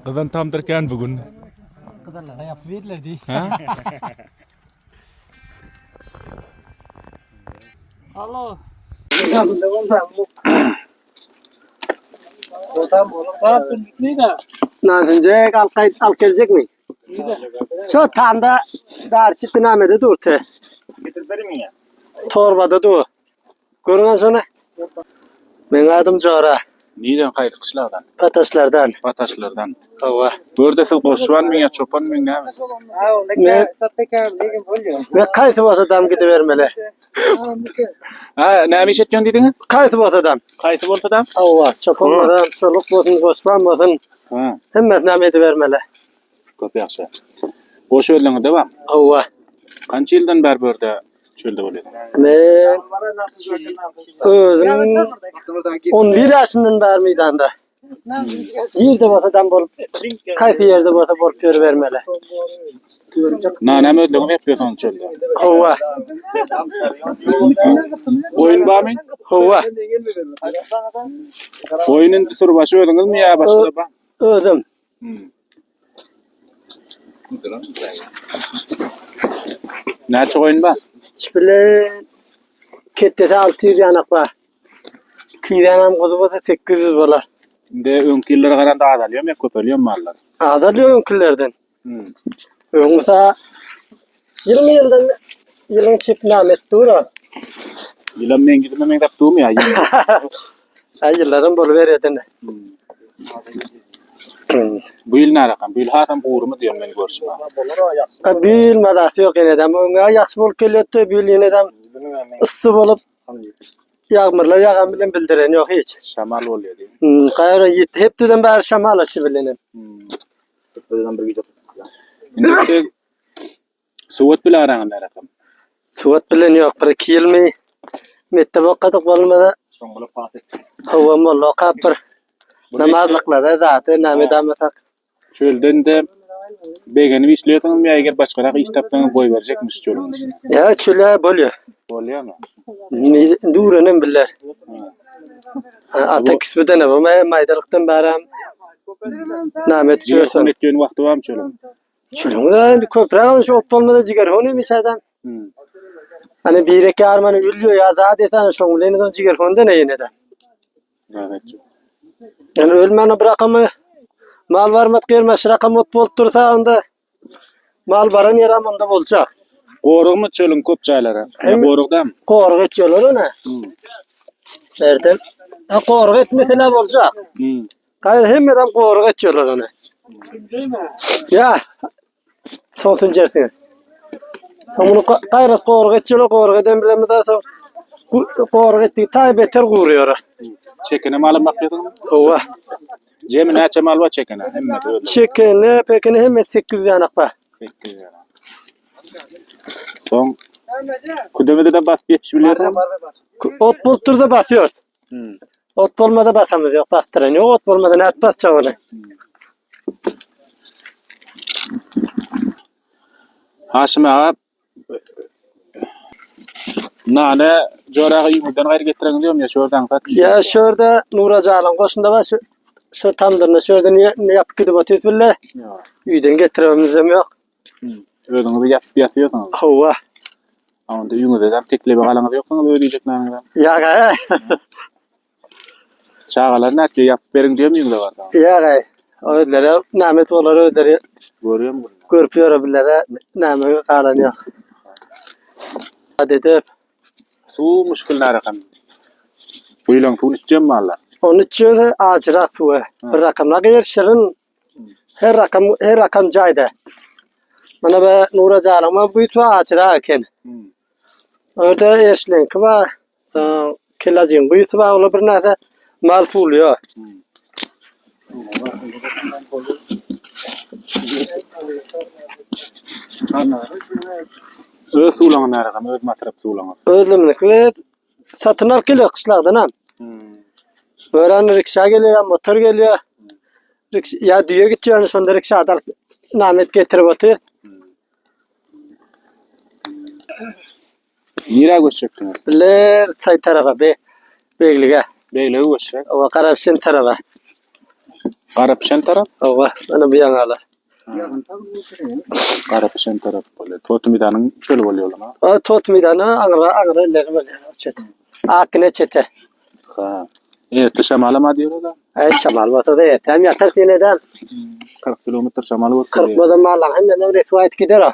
Kızan tam derken bugün. Kızanlara yapıp verirler diye. Ha? Alo. Nazınca al gelecek mi? Şu tanda darçı dinamede durtu. Torbada dur. Görünen sonra. Ben adım Jara. Neden kaydı kışlardan? Pataşlardan. Bataşlardan. Hava. Bördesi koşuan mı ya çopan mı ne? Ben kayıtı bat adam gidivermeli. Ha, ne mi işetken dediniz? Kayıtı bat adam. Kayıtı volt adam. Hava. Çopanmadan, çoluk bolsun, koşman bolsun. Ha, Hemmet nam edivermeli. köp yaxşı. Boş öldüğünü devam. Hava. Kança yıldan beri börde çölde oluyor? Men özüm 11 yaşımdan beri meydanda. Yerde bat adam bolup, kayıtı yerde bat bolup görüvermeli. Ne mi öldüğünü yapıyorsun çölde? Hava. Oyun var mı? Hava. Oyunun tür başı öldünüz mü ya başka da bak? Özüm. Ne çok oyun var? Şöyle kettesi 600 yanak var. Kıyranam kuzu bata 800 bolar. De önkü yıllara karan da adalıyor mu ya köpeliyor mu mallar? Adalıyor önküllerden. Hmm. Önküsa 20 yıldan yılın çift namet duru. Yılan men gidip men taptığım ya. Ay yılların bolu veredin. Bu yıl ne rakam? Bu yıl hatam uğru mu diyorum ben görüşüm. Bil madası yok yeniden. Ona yaxşı bol kelletdi. Bil yeniden ısı bolup yağmurlar yağan bilen bildiren yok hiç. Şamal oluyor diye. Kayra heptiden beri şamal aşı bilenin. Şimdi siz suvat bile aranın ne rakam? Suvat bilen yok. Bir 2 yıl mı? Mette vakadık olmadı. Hava mollo kapır. Namazlıklarda zaten namet amatak. Çölden de begeni işliyorsanız mı ya eğer başka rakı istaptanı boy verecekmiş çölün içine. Ya çöle boluyor. Oluyor mu? Duranın biller. Ata kisbeden ama maydalıktan beri namet Ciğer diyorsun. ettiğin vakti var mı çölün? Çölün da köprek almış ot olmadı ciğer honu bir şeyden. Hani bir iki armanı ülüyor ya daha detan şonguleni ciğer honda ne yine de. Evet. Yani ölmeni bırakamı mal varmat gelmez rakam ot bolup dursa onda mal baran yaram onda olacak. Qoruq mu çölün köp çaylara? Ya qoruqda mı? Qoruk etçiyorlar ona. Nereden? Qoruk et mesela olacak. Hayır hem adam qoruk etçiyorlar ona. Ya son süncersin. Bunu gayret qoruk etçiyorlar qoruk eden bilemez daha son. Qoruk ettiği tay beter kuruyor. Çekene malım bakıyorsun mu? Ova. Cemi neçe mal var çekene? Hemme de öyle. Çekene pekene hem 800 yanak var. 8 lira. Son kudemede de bas geçiş biliyorsun. Ot bulturda basıyor. Ot bulmada basamız yok bastıran yok. Ot bulmada ne at basacak onu. Haşim ağa nane corağı yumurtadan gayrı getiren diyorum ya şuradan kat. Ya şurada Nura Calan koşunda var şu tamdırına şurada ne yapıp gidip atıyoruz bile. Üyden getirememiz yok. Ödünü bir yapıp yasıyorsanız. Hava. Ama da yunus edem tekle bir kalanı yoksanız öyle diyeceklerden. Ya gay. Çağalar ne yapıyor yapıp verin diyorum yunus var. Ya gay. Ödlere namet olur ödleri Görüyor musun? görpüyor billere namet kalan yok. Hadi edip. Su müşkül ne rakam? Bu yılın su içeceğim mi Allah? Onun için acırak su. Bir rakamla gayır şirin. Her rakam cayda. Bana be Nura Calan'a bu tu acırak eken. Orada eşlenki var. Kelacığın bu tu var ola bir neyse mal suluyor. Öz suğlanı ne rakam? Öz masraf suğlanı. Özlemlik ve satın al geliyor kışlardan ha. Böyle rikşa geliyor, motor geliyor. Ya düğe gidiyor, sonra rikşadan namet getirip atıyor. Nereye göçecektiniz? Bilir say tarafa, Beyliğe. Beyle göçecek. O Karabşin tarafa. Qara pişen taraf? Ova, ana bu yanalar. Qara pişen taraf böyle. Totumidanın çölü oluyor ama. O tot midana ağra ileri böyle. Çet. Akne çete. Ha. Evet, şamalama diyor da. Ay şamal batı ya. Tam yatar yeniden 40 kilometre şamalı var. 40 bodan malan hem de resvayet gider o.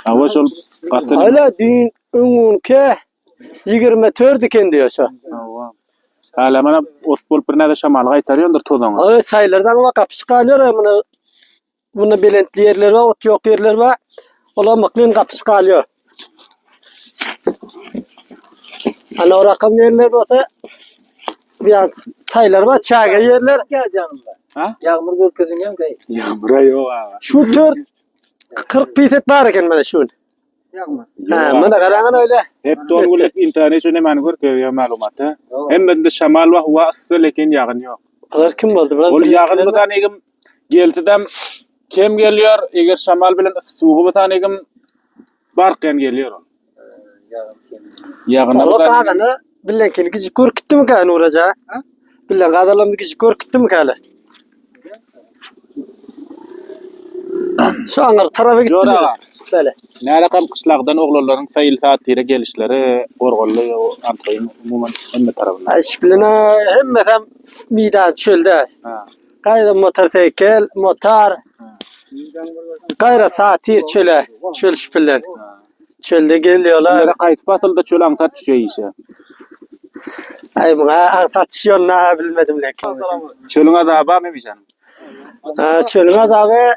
Hava şol qatın. Hala düğün önünke 24 iken diyorsa. Hava. Hala mana ot bolup bir näde şamal gaýtarýandyr todan. O saylardan va kapışı kalıyor bunu belentli yerler var, ot yok yerler var. Ola maklin kapışı kalıyor. Ana o rakam yerler var. Bir an saylar var, çaga yerler. Gel canım. Ha? Yağmur görkezingen kay. Ya buraya o. Şu 40 piset var eken mana şun. Yağmur. Ha, mana garangan öyle. Hep ton gulek internet şöyle men görkezýär maglumatı. Hem de şamal we huwa ıssy lekin ýagyn ýok. Alar kim boldy? Ol ýagyn bilen egim geltidem kim gelýär? Eger şamal bilen suwugy bilen egim barqyan gelýär. Ýagyna O bilen kagany bilen ken gizi korkutdy mı kan uraja? Ha? Bilen gadalamdy gizi korkutdy mı kala? Şu anlar tarafı gitti. Jora. Böyle. Näle kam kışlagdan oglanlaryň sayıl saatire gelişleri, gorgoly antayın umuman hemme tarafından. Aş bilene hemme hem midan çölde. Ha. Kayda motorcykel, motor. Gayra saatir çöle. Çöl şpillen. Çölde geliyorlar. Sizlere qaytyp atylda çöl aňtar düşýär işe. Ay buna artatışıyor ne bilmedim lekin. Çölüň azaba mı bijan? Çölün adamı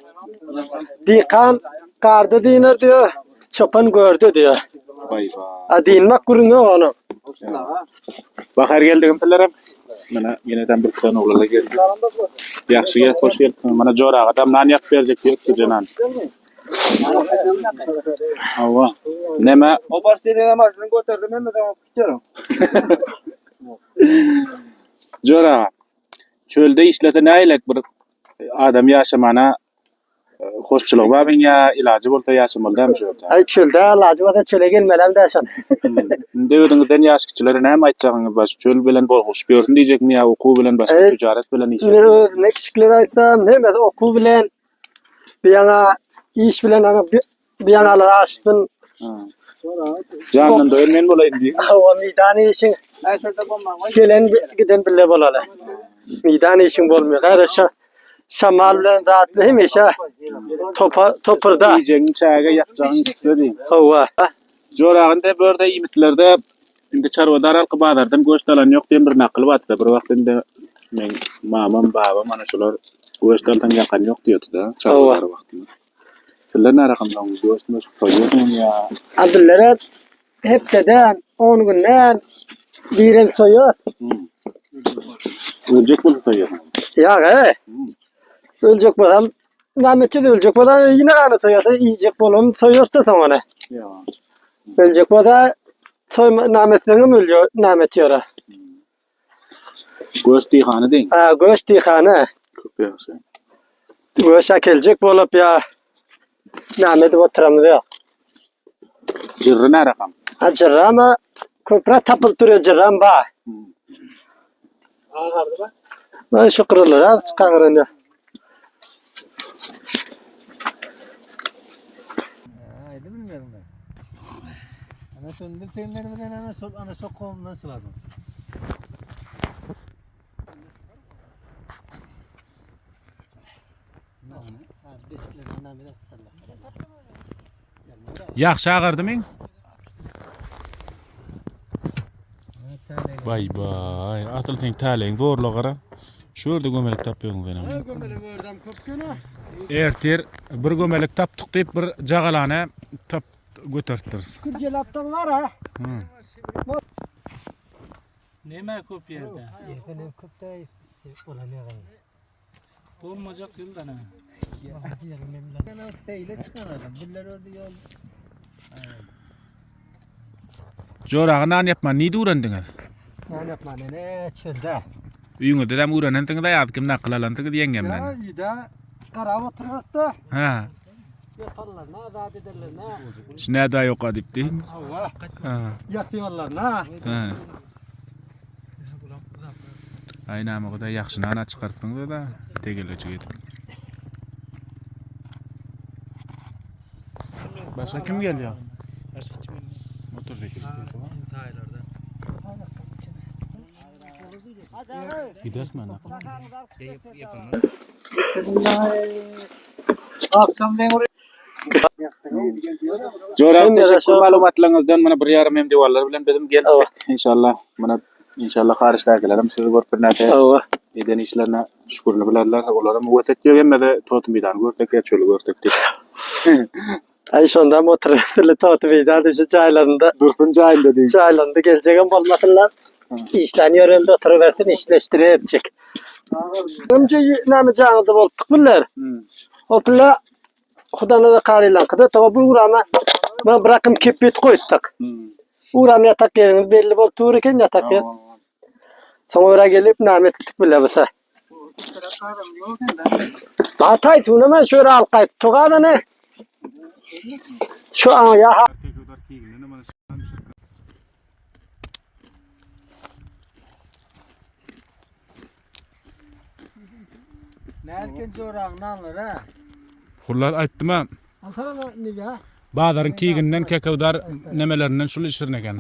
dikan kardı diner diyor. Çopan gördü diyor. Vay vay. Dinmek kurunu onu. Bahar geldigim tillerim. Mana ýene-den bir kysany oglala geldi. Ýaxşy gel, hoş geldin. Mana jora adam nan ýap berjek diýip istejenan. Hawa. Näme? O barsteden maşyny götürdüm hem de giderim. Jora. Çölde işlete näýlek bir adam ýaşamana hoşçuluk barmyň ýa ilajy bolsa ýaşamaldam şu. Ay çölde lacivata çöle gelmelem dersen. Döwrüňizden ýaşkyçylary näme aýtjagyňyz baş çöl bilen bolguş bördün diýjekmi ýa okuw bilen başga tijaret bilen işe? Ne kişiler aytsam hem de okul bilen bir yana iş bilen ana bir yanalar açtın. Candan doýurmen bolaýyn diýip. O midan işin Ha şurada bomba var. gelen giden bile bolalar. Midan işin bolmuyor. Gayrı şamal bilen zatlı hemişe topurda. Diýjegiň çäge ýakjagyň isledim. Hova. Joragynda börde ýimitlerde indi çarwadar alky bazardan göç alan ýok diýen bir nakly batdy. Bir wagtynda men mamam, babam ana şolar göç aldan ýakan ýok diýdi-de çarwadar wagtynda. Sizler näre gamdan göçmüş soýýarmy ýa? Adillere hep deden 10 günden birim soyuyor. Öljek bolsa soýýar. Ya ölecek bolam. Nametçi de ölecek bolam yine kanı soyuyor. Yiyecek bolam soyuyor da sonra. Ya. Ölecek bolam soyma nametlerim ölüyor. Namet yara. Göç diýhany deň. Ha göç dihane. Köp ýaşy. Göç akeljek bolup ya. Namet oturamdı ya. Jirri näre gam? Acırama köpre tapıl duruyor cırram ba. Ben şükürler az çıkarın ya. Ayda bilmiyorum ben. Ana söndür tenlerimden ana sokum nasıl lazım? Ýaxşy agardymyň? Bay bay. Atyl teň täleň zorla gara. Şurada gömelek tapýaň benem. Gömeli gördüm köpkünü. Ertir bir gömelek tapdyk diýip bir jagalana tap götürtdirs. Kırcelaptan var ha. Neme köp yerde? Benim köpte olan ne var? Olmayacak yılda ne? Ben öteyle çıkardım. Biller orada yol. Joragynan yapma, ni durandyňyz? Ne yapma ne çölde. Üýüňe dedem uranandyň da ýadykim nakl alandyň diýengemden. Ya ýa-da qarap oturmakda. Ha. Yaparlar ne zat ederler ne. Şuna da ýok diýipdi. Allah. Ha. Yatıyorlar ne. Ha. Aynama kadar yaxşı nana çıkarttın da tegeleci gidip. Başka kim geliyor? Başka kim geldi? Motor rekesi. Taylarda. Gidersin ana. Akşam ben oraya Jo'ra teşekkür malumatlarınızdan mana 1,5 hem diwarlar bilen bizim geldik. İnşallah mana inşallah karışga gelelim. Sizi görüp näde eden işlerine şükürlü bilerler. Olaram wetep ýemede totum bidan görtek ýa-çöl görtek. Ay şonda motor tili totu beyda şu çaylarında Dursun cahil dedi. çaylarında gelecek bolmasınlar. İşlerini yörelde oturuversin işleştirip çek. Önce näme jaňydy boldyk biler. Hopla Hudana da karilan kıda tawa bu urama ben bırakım kepet koyduk. Uram yatak yeriniz belli bol tuğur eken yatak yer. Sonra gelip namet ettik bile basa. Atay tuna men şöyle al kayıt. Tuğada ne? Şu an ya. Nerken jorağını alır ha. Hullar aytdym. Alsana nige. Bazarın kiýiginden kekewdar nemelerinden şul işlerine gene.